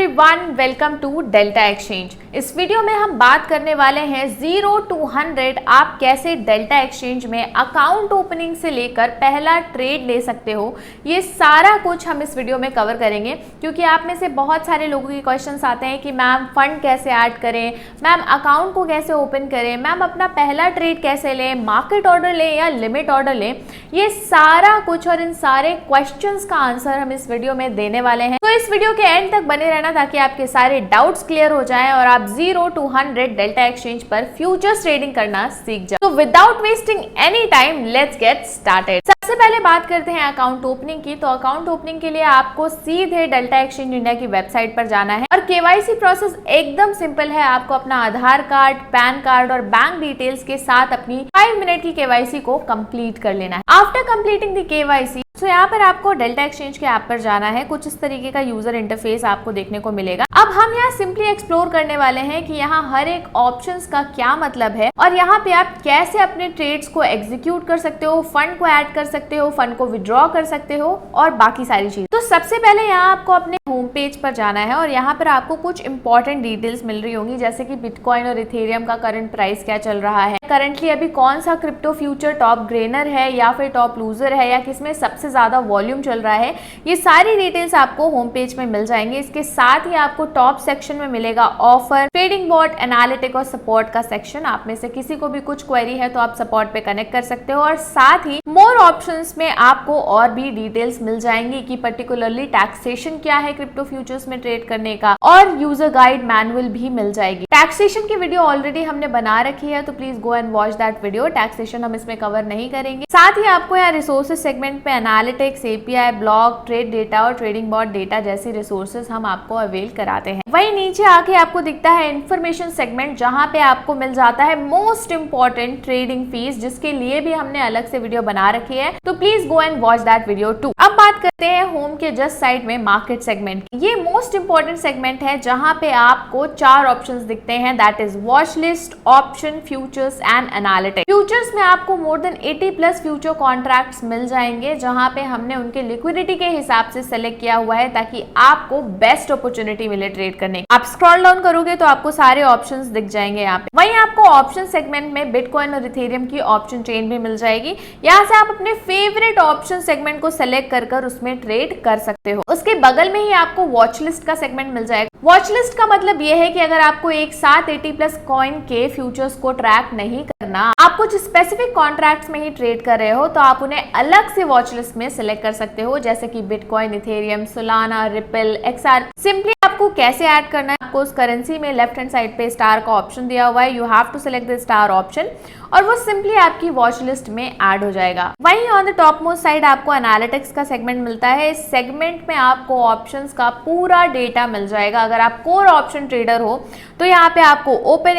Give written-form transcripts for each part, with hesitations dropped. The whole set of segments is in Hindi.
Everyone, welcome to Delta Exchange. इस वीडियो में हम बात करने वाले हैं 0 to 100 आप कैसे डेल्टा एक्सचेंज में अकाउंट ओपनिंग से लेकर पहला ट्रेड ले सकते हो। ये सारा कुछ हम इस वीडियो में कवर करेंगे क्योंकि आप में से बहुत सारे लोगों के क्वेश्चंस आते हैं कि मैम फंड कैसे ऐड करें, मैम अकाउंट को कैसे ओपन करें, मैम अपना पहला ट्रेड कैसे लें, मार्केट ऑर्डर लें या लिमिट ऑर्डर लें। ये सारा कुछ और इन सारे क्वेश्चंस का आंसर हम इस वीडियो में देने वाले हैं। तो इस वीडियो के एंड तक बने रहना ताकि आपके सारे डाउट्स क्लियर हो जाएं और आप 0 to 100 डेल्टा एक्सचेंज पर फ्यूचर्स ट्रेडिंग करना सीख जाओ। तो without wasting any time let's get started. सबसे पहले बात करते हैं अकाउंट ओपनिंग की। तो अकाउंट ओपनिंग के लिए आपको सीधे डेल्टा एक्सचेंज इंडिया की वेबसाइट पर जाना है और केवाईसी प्रोसेस एकदम सिंपल है। आपको अपना आधार कार्ड, पैन कार्ड और बैंक डिटेल्स के साथ अपनी 5 मिनट की केवाईसी को कंप्लीट कर लेना है। आफ्टर कंप्लीटिंग द केवाईसी तो यहाँ पर आपको डेल्टा एक्सचेंज के ऐप पर जाना है। कुछ इस तरीके का यूजर इंटरफेस आपको देखने को मिलेगा। अब हम यहाँ सिंपली एक्सप्लोर करने वाले हैं कि यहाँ हर एक ऑप्शंस का क्या मतलब है और यहाँ पे आप कैसे अपने ट्रेड्स को एग्जीक्यूट कर सकते हो, फंड को ऐड कर सकते हो, फंड को विड्रॉ कर सकते हो और बाकी सारी चीज। तो सबसे पहले यहाँ आपको अपने होम पेज पर जाना है और यहाँ पर आपको कुछ इंपॉर्टेंट डिटेल्स मिल रही होंगी, जैसे कि बिटकॉइन और इथेरियम का करंट प्राइस क्या चल रहा है, करंटली अभी कौन सा क्रिप्टो फ्यूचर टॉप ग्रेनर है या फिर टॉप लूजर है या किसमें सबसे ज्यादा वॉल्यूम चल रहा है। ये सारी डिटेल्स आपको होम पेज में मिल जाएंगे। इसके साथ ही आपको टॉप सेक्शन में मिलेगा ऑफर, ट्रेडिंग बॉट, एनालिटिक और सपोर्ट का सेक्शन। आप में से किसी को भी कुछ क्वेरी है तो आप सपोर्ट पे कनेक्ट कर सकते हो और साथ ही मोर ऑप्शंस में आपको और भी डिटेल्स मिल जाएंगी कि पर्टिकुलरली टैक्सेशन क्या है क्रिप्टो फ्यूचर्स में ट्रेड करने का, और यूजर गाइड मैनुअल भी मिल जाएगी। टैक्सेशन की वीडियो ऑलरेडी हमने बना रखी है तो please go and watch that video. Taxation हम इसमें कवर नहीं करेंगे। साथ ही आपको यहाँ रिसोर्सेज सेगमेंट पे analytics, API, blog, trade data और ट्रेडिंग बॉट डेटा जैसी रिसोर्सेज हम आपको अवेल कराते हैं। वहीं नीचे आके आपको दिखता है इन्फॉर्मेशन सेगमेंट, जहां पे आपको मिल जाता है मोस्ट इंपॉर्टेंट ट्रेडिंग फीस, जिसके लिए भी हमने अलग से वीडियो बना रखी है। तो please go and watch that video too. अब बात करते हैं होम के जस्ट साइड में मार्केट सेगमेंट की। ये मोस्ट इंपॉर्टेंट सेगमेंट है जहां पे आपको 4 ऑप्शंस दिखते हैं, that is watch list, option, futures and analytics. Futures में आपको more than 80 plus future contracts मिल जाएंगे, जहां पे हमने उनके लिक्विडिटी के हिसाब से सेलेक्ट किया हुआ है ताकि आपको बेस्ट अपॉर्चुनिटी मिले ट्रेड करने। आप स्क्रॉल डाउन करोगे तो आपको सारे ऑप्शंस दिख जाएंगे यहाँ पे। वहीं आपको ऑप्शन सेगमेंट में बिटकॉइन और इथेरियम की ऑप्शन चेन भी मिल जाएगी। यहाँ से आप अपने फेवरेट ऑप्शन सेगमेंट को सेलेक्ट कर उसमें ट्रेड कर सकते हो। उसके बगल में ही आपको वॉच लिस्ट का सेगमेंट मिल जाएगा। वॉच लिस्ट का मतलब यह है कि अगर आपको एक साथ 80 प्लस कॉइन के फ्यूचर्स को ट्रैक नहीं करना, आप कुछ स्पेसिफिक कॉन्ट्रैक्ट्स में ही ट्रेड कर रहे हो, तो आप उन्हें अलग से वॉच लिस्ट में सिलेक्ट कर सकते हो, जैसे कि Bitcoin, Ethereum, Solana, Ripple, XR. Simply आपको कैसे ऐड करना है, आपको उस करेंसी में लेफ्ट हैंड साइड पे स्टार का ऑप्शन दिया हुआ है, you have to select the star option और वो सिंपली आपकी वॉच लिस्ट में ऐड हो जाएगा। वहीं on the top most side आपको एनालिटिक्स का सेगमेंट मिलता है। इस सेगमेंट में आपको ऑप्शंस का पूरा डेटा मिल जाएगा। अगर आप कोर ऑप्शन ट्रेडर हो तो यहाँ पे आपको open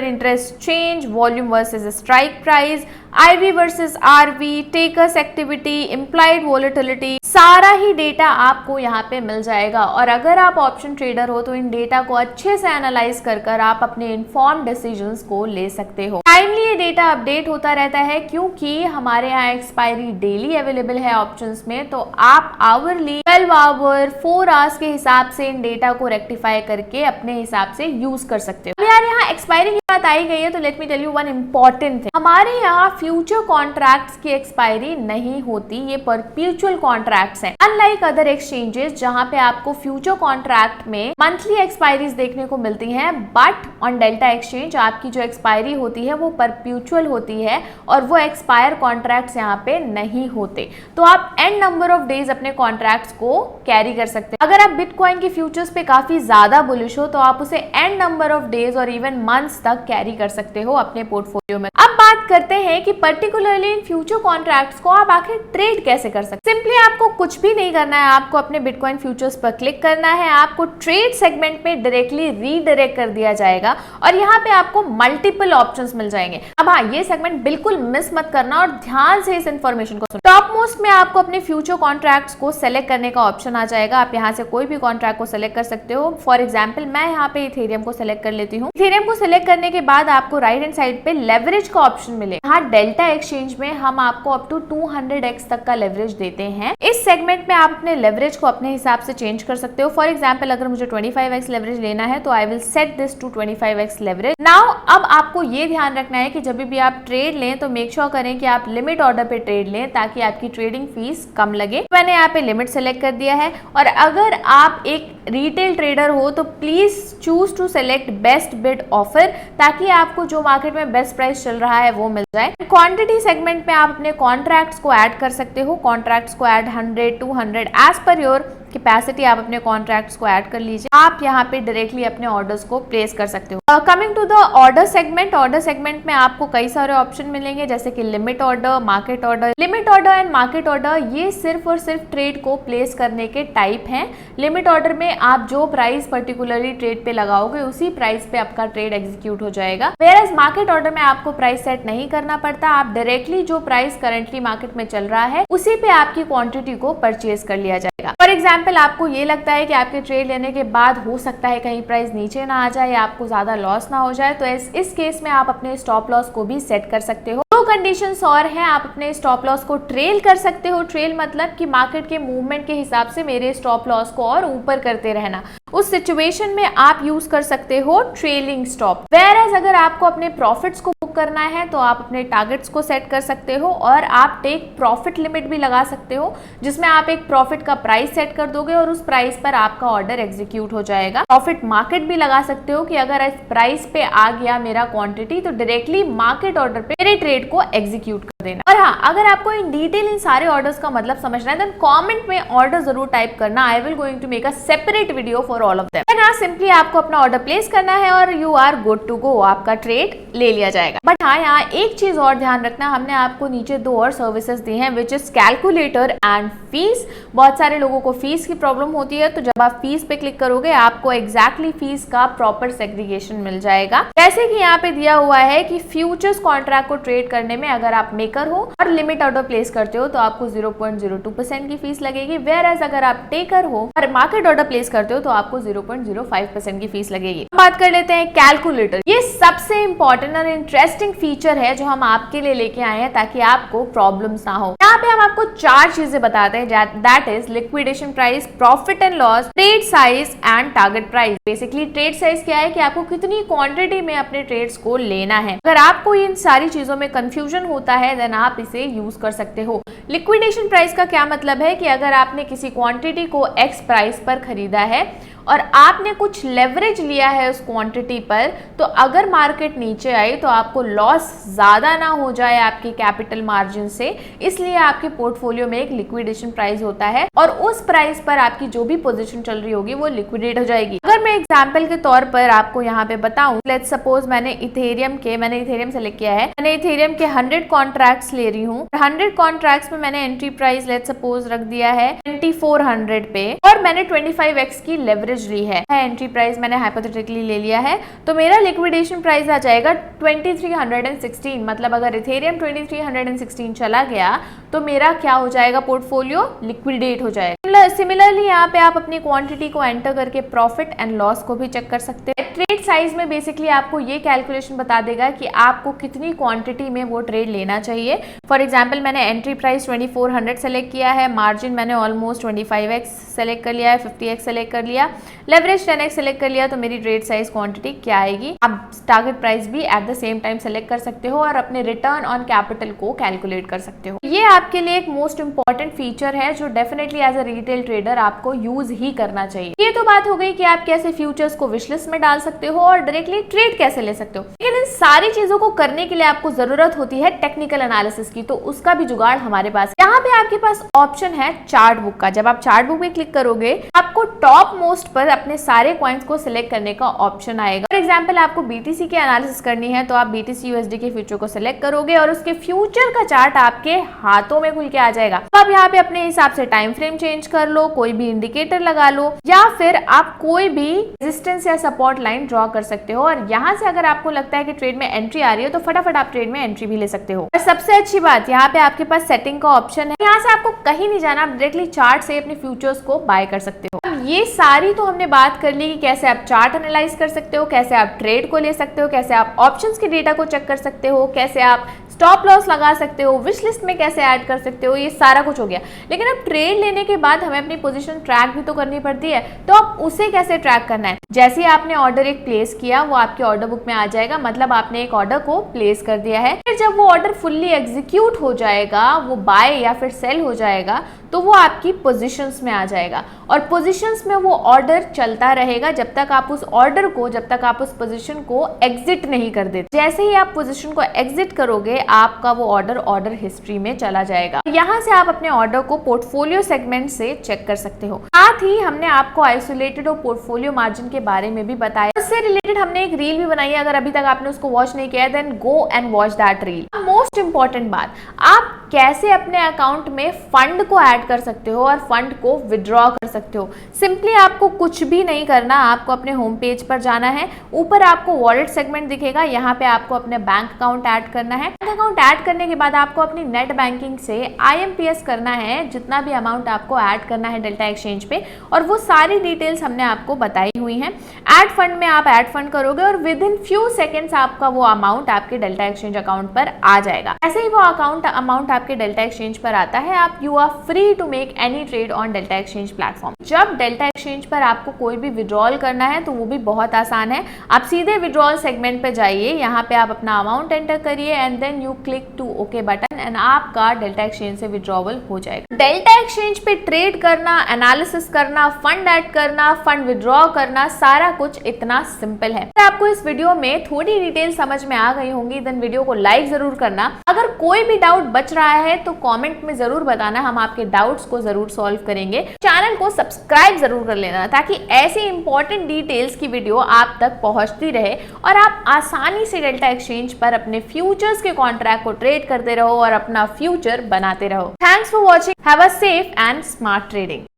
interest change, volume versus strike price, IV versus RV, takers activity, implied volatility, सारा ही डेटा आपको यहाँ पे मिल जाएगा। और अगर आप ऑप्शन ट्रेडर हो तो इन डेटा को अच्छे से एनालाइज कर आप अपने इन्फॉर्म डिसीजंस को ले सकते हो। टाइमली ये डेटा अपडेट होता रहता है क्योंकि हमारे यहाँ एक्सपायरी डेली अवेलेबल है ऑप्शंस में, तो आप आवरली 12 आवर 4 आवर्स के हिसाब से इन डेटा को रेक्टिफाई करके अपने हिसाब से यूज कर सकते हो। अब यार यहाँ एक्सपायरी की बात आई गई है तो let me tell you one important thing. हमारे यहाँ फ्यूचर कॉन्ट्रैक्ट्स की एक्सपायरी नहीं होती, ये परपेचुअल कॉन्ट्रैक्ट्स हैं। अनलाइक अदर एक्सचेंजेस जहां पे आपको फ्यूचर कॉन्ट्रैक्ट में मंथली एक्सपायरीज देखने को मिलती हैं, बट ऑन डेल्टा एक्सचेंज आपकी जो एक्सपायरी होती है वो परपेचुअल होती है और वो एक्सपायर कॉन्ट्रैक्ट्स यहाँ पे नहीं होते। तो आप एंड नंबर ऑफ डेज अपने कॉन्ट्रैक्ट्स को कैरी कर सकते हैं। अगर आप बिटकॉइन के फ्यूचर्स पे काफी ज्यादा बुलिश हो तो आप उसे एंड नंबर ऑफ डेज और इवन मंथ्स तक कैरी कर सकते हो अपने पोर्टफोलियो में। अब बात करते हैं कि पर्टिकुलरली इन फ्यूचर कॉन्ट्रैक्ट्स को आप आखिर ट्रेड कैसे कर सकते हैं। सिंपली आपको कुछ भी नहीं करना है, आपको अपने बिटकॉइन फ्यूचर्स पर क्लिक करना है, आपको ट्रेड सेगमेंट में डायरेक्टली रीडायरेक्ट कर दिया जाएगा और यहाँ पे आपको मल्टीपल ऑप्शंस मिल जाएंगे। अब हाँ, ये सेगमेंट बिल्कुल मिस मत करना और ध्यान से इस इंफॉर्मेशन को सुनो। टॉप मोस्ट में आपको अपने फ्यूचर कॉन्ट्रैक्ट्स को सेलेक्ट करने का ऑप्शन आ जाएगा। आप यहाँ से कोई भी कॉन्ट्रैक्ट को सेलेक्ट कर सकते हो। फॉर एग्जाम्पल मैं यहाँ पे इथेरियम को सेलेक्ट कर लेती हूँ। इथेरियम को सेलेक्ट करने के बाद आपको राइट हैंड साइड पे लेवरेज का ऑप्शन मिले। यहाँ डेल्टा एक्सचेंज में हम आपको अप टू 200x तक का लेवरेज देते हैं। इस सेगमेंट में आप अपने लेवरेज को अपने हिसाब से चेंज कर सकते हो। फॉर एग्जाम्पल अगर मुझे 25x लेवरेज लेना है तो I will set this to 25x leverage. Now अब आपको ये ध्यान रखना है कि जब भी आप ट्रेड लें तो मेक श्योर करें कि आप लिमिट ऑर्डर पे ट्रेड लें ताकि आपकी ट्रेडिंग फीस कम लगे। मैंने यहाँ पे लिमिट सेलेक्ट कर दिया है और अगर आप एक रिटेल ट्रेडर हो तो please choose to select best bid offer ताकि आपको जो मार्केट में बेस्ट प्राइस चल रहा है वो मिल जाए। क्वांटिटी सेगमेंट में आप अपने कॉन्ट्रैक्ट्स को ऐड कर सकते हो। कॉन्ट्रैक्ट्स को add 100 200 as per your capacity आप अपने कॉन्ट्रैक्ट्स को ऐड कर लीजिए। आप यहाँ पे डायरेक्टली अपने ऑर्डर्स को प्लेस कर सकते हो। Coming to the order segment में आपको कई सारे ऑप्शन मिलेंगे जैसे कि limit order, market order. Limit order and market order ये सिर्फ और सिर्फ ट्रेड को प्लेस करने के टाइप हैं। लिमिट ऑर्डर में आप जो प्राइस पर्टिकुलरली ट्रेड पे लगाओगे उसी प्राइस पे आपका ट्रेड एग्जीक्यूट हो जाएगा। वेयर एज मार्केट ऑर्डर में आपको प्राइस सेट नहीं करना पड़ता, आप डायरेक्टली जो प्राइस करंटली मार्केट में चल रहा है उसी पे आपकी क्वांटिटी को परचेज कर लिया जाएगा। फॉर एग्जाम्पल आपको ये लगता है कि आपके ट्रेड लेने के बाद हो सकता है कहीं प्राइस नीचे ना आ जाए या आपको ज्यादा लॉस ना हो जाए तो इस केस में आप अपने स्टॉप लॉस को भी सेट कर सकते हो। दो कंडीशंस और हैं, आप अपने स्टॉप लॉस को ट्रेल कर सकते हो। ट्रेल मतलब कि मार्केट के मूवमेंट के हिसाब से मेरे स्टॉप लॉस को और ऊपर करते रहना। उस सिचुएशन में आप यूज कर सकते हो ट्रेलिंग स्टॉप। वेयरएज अगर आपको अपने प्रॉफिट्स को बुक करना है तो आप अपने टारगेट्स को सेट कर सकते हो और आप टेक प्रॉफिट लिमिट भी लगा सकते हो जिसमें आप एक प्रॉफिट का प्राइस सेट कर दोगे और उस प्राइस पर आपका ऑर्डर एग्जीक्यूट हो जाएगा। प्रॉफिट मार्केट भी लगा सकते हो कि अगर इस प्राइस पे आ गया मेरा क्वांटिटी तो डायरेक्टली मार्केट ऑर्डर पे मेरे ट्रेड को एग्जीक्यूट कर देना। और हाँ, अगर आपको इन डिटेल इन सारे ऑर्डर्स का मतलब समझना है तो कमेंट में ऑर्डर जरूर टाइप करना। I will going to make a separate video for all of them. हाँ, सिंपली आपको अपना ऑर्डर प्लेस करना है और you are good to go, आपका ट्रेड ले लिया जाएगा। बट हाँ, यहाँ एक चीज और ध्यान रखना, हमने आपको नीचे दो और सर्विसेज दी हैं which is calculator and fees. बहुत सारे लोगों को फीस की प्रॉब्लम होती है तो जब आप फीस पे क्लिक करोगे आपको एग्जैक्टली फीस का प्रॉपर सेग्रीगेशन मिल जाएगा। जैसे कि यहाँ पे दिया हुआ है कि फ्यूचर्स कॉन्ट्रैक्ट को ट्रेड करने में अगर आप मेकर हो और लिमिट ऑर्डर प्लेस करते हो तो आपको 0.02% की फीस लगेगी। वेयर एज अगर आप टेकर हो और मार्केट ऑर्डर प्लेस करते हो तो आपको 0.05% की फीस लगेगी। बात कर लेते हैं कैलकुलेटर। ये सबसे इंपॉर्टेंट और इंटरेस्टिंग फीचर है जो हम आपके लिए लेके आए हैं ताकि आपको प्रॉब्लम्स ना हो। यहाँ पे हम आपको चार चीजें बताते हैं, that is liquidation price, profit and loss, trade size and target price. Basically trade size क्या है कि आपको कितनी क्वांटिटी में अपने ट्रेड्स को लेना है। अगर आपको इन सारी चीजों में कंफ्यूजन होता है देन आप इसे यूज कर सकते हो। लिक्विडेशन प्राइस का क्या मतलब है कि अगर आपने किसी क्वांटिटी को एक्स प्राइस पर खरीदा है और आपने कुछ लेवरेज लिया है उस क्वांटिटी पर तो अगर मार्केट नीचे आई तो आपको लॉस ज्यादा ना हो जाए आपके कैपिटल मार्जिन से, इसलिए आपके पोर्टफोलियो में एक लिक्विडेशन प्राइस होता है और उस प्राइस पर आपकी जो भी पोजीशन चल रही होगी वो लिक्विडेट हो जाएगी। अगर मैं एग्जांपल के तौर पर आपको यहाँ पे बताऊं, लेट्स सपोज मैंने इथेरियम सेलेक्ट किया है, मैंने इथेरियम के 100 कॉन्ट्रैक्ट्स ले रही हूँ। 100 कॉन्ट्रैक्ट्स में मैंने एंट्री प्राइस लेट्स सपोज रख दिया है 2400 पे और मैंने 25x की लेवरेज ली है। एंट्री प्राइस मैंने हाइपोथेटिकली ले लिया है तो मेरा लिक्विडेशन प्राइस आ जाएगा 2316। मतलब अगर इथेरियम 2316 चला गया तो मेरा क्या हो जाएगा, पोर्टफोलियो लिक्विडेट हो जाएगा। सिमिलरली यहाँ पे आप अपनी क्वांटिटी को एंटर करके प्रॉफिट एंड लॉस को भी चेक कर सकते हैं। ट्रेड साइज में बेसिकली आपको ये कैलकुलेशन बता देगा कि आपको कितनी क्वांटिटी में वो ट्रेड लेना चाहिए। फॉर एग्जांपल मैंने एंट्री प्राइस 2400 सेलेक्ट किया है, मार्जिन मैंने ऑलमोस्ट 25x सेलेक्ट कर लिया है, 50x सेलेक्ट कर लिया, लेवरेज 10x सेलेक्ट कर लिया, तो मेरी ट्रेड साइज क्वांटिटी क्या आएगी। आप टारगेट प्राइस भी at the same time select कर सकते हो और अपने रिटर्न ऑन कैपिटल को कैलकुलेट कर सकते हो। ये आपके लिए एक मोस्ट इंपॉर्टेंट फीचर है जो definitely as a retail trader आपको यूज ही करना चाहिए। ये तो बात हो गई कि आप कैसे फ्यूचर्स को विश लिस्ट में डाल सकते हो और डायरेक्टली ट्रेड कैसे ले सकते हो, लेकिन इन सारी चीजों को करने के लिए आपको जरूरत होती है टेक्निकल एनालिसिस की, तो उसका भी जुगाड़ हमारे पास। यहाँ पे आपके पास ऑप्शन है चार्ट बुक का। जब आप चार्ट बुक पे क्लिक करोगे आपको टॉप मोस्ट पर अपने सारे कॉइन्स को सिलेक्ट करने का ऑप्शन आएगा। फॉर एग्जांपल आपको बीटीसी की एनालिसिस करनी है तो आप बीटीसी यूएसडी के फ्यूचर को सिलेक्ट करोगे और उसके फ्यूचर का चार्ट आपके हाथों में खुल के आ जाएगा। तो आप यहाँ पे अपने हिसाब से टाइम फ्रेम चेंज कर लो, कोई भी इंडिकेटर लगा लो या फिर आप कोई भी रेजिस्टेंस या सपोर्ट लाइन ड्रॉ कर सकते हो और यहाँ से अगर आपको लगता है कि ट्रेड में एंट्री आ रही है तो फटाफट आप ट्रेड में एंट्री भी ले सकते हो। और सबसे अच्छी बात यहाँ पे आपके पास सेटिंग का ऑप्शन है, यहाँ से आपको कहीं नहीं जाना, आप डायरेक्टली चार्ट से अपने फ्यूचर्स को बाय कर सकते हो। अब ये सारी तो हमने बात कर ली कि कैसे आप चार्ट एनालाइज कर सकते हो, कैसे कैसे आप ट्रेड को ले सकते हो, कैसे आप ऑप्शंस के डेटा को चेक कर सकते हो, कैसे आप स्टॉप लॉस लगा सकते हो, विश लिस्ट में कैसे ऐड कर सकते हो, ये सारा कुछ हो गया। लेकिन अब ट्रेड लेने के बाद हमें अपनी पोजीशन ट्रैक भी तो करनी पड़ती है, तो अब उसे कैसे ट्रैक करना है। जैसे ही आपने ऑर्डर एक प्लेस किया, वो आपके ऑर्डर बुक में आ जाएगा, मतलब आपने एक ऑर्डर को प्लेस कर दिया है। फिर जब वो ऑर्डर फुल्ली एग्जीक्यूट हो जाएगा, वो बाय या फिर सेल हो जाएगा, तो वो आपकी पोजीशंस में आ जाएगा और पोजीशंस में वो ऑर्डर चलता रहेगा जब तक आप उस ऑर्डर को, जब तक आप उस पोजीशन को एग्जिट नहीं कर देते। जैसे ही आप पोजीशन को एग्जिट करोगे, आपका वो ऑर्डर हिस्ट्री में चला जाएगा। यहाँ से आप अपने ऑर्डर को पोर्टफोलियो सेगमेंट से चेक कर सकते हो। साथ ही हमने आपको आइसोलेटेड और पोर्टफोलियो मार्जिन के बारे में भी बताया। इससे रिलेटेड हमने एक रील भी बनाई है, अगर अभी तक आपने उसको वॉच नहीं किया then go and watch that reel. Most important बात, आप कैसे अपने अकाउंट में फंड को ऐड कर सकते हो और फंड को विड्रॉ कर सकते हो। सिंपली आपको कुछ भी नहीं करना, आपको अपने होम पेज पर जाना है। ऊपर आपको वॉलेट सेगमेंट दिखेगा, यहाँ पे आपको अपने बैंक अकाउंट ऐड करना है। बैंक अकाउंट ऐड करने के बाद आपको अपनी नेट बैंकिंग से IMPS करना है, जितना भी अमाउंट आपको ऐड करना है डेल्टा एक्सचेंज पे, और वो सारी डिटेल्स हमने आपको बताई हुई हैं। ऐड फंड में आप ऐड फंड करोगे और विद इन फ्यू सेकेंड्स आपका वो अमाउंट आपके डेल्टा एक्सचेंज अकाउंट पर आ जाएगा। ऐसे ही वो अमाउंट आपके डेल्टा एक्सचेंज पर आता है, आप you are free to make any trade on Delta Exchange platform. जब डेल्टा एक्सचेंज पर आपको कोई भी विड्रॉल करना है तो वो भी बहुत आसान है। आप सीधे विड्रॉल सेगमेंट पे जाइए, यहाँ पे आप अपना अमाउंट एंटर करिए and then you click to okay button and आपका डेल्टा एक्सचेंज से विड्रॉवल हो जाएगा। डेल्टा एक्सचेंज पे ट्रेड करना, एनालिसिस करना, फंड ऐड करना, फंड विड्रॉ करना, सारा कुछ इतना सिंपल है। अगर आपको इस वीडियो में थोड़ी डिटेल समझ में आ गई होंगी देन वीडियो को लाइक जरूर करना। अगर कोई भी डाउट बच रहा है तो कमेंट में जरूर बताना, हम आपके डाउट्स को जरूर सॉल्व करेंगे। चैनल को सब्सक्राइब जरूर कर लेना ताकि ऐसी इंपॉर्टेंट डिटेल्स की वीडियो आप तक पहुंचती रहे और आप आसानी से डेल्टा एक्सचेंज पर अपने फ्यूचर्स के कॉन्ट्रैक्ट को ट्रेड करते रहो और अपना फ्यूचर बनाते रहो। Thanks for watching, have a safe and smart trading.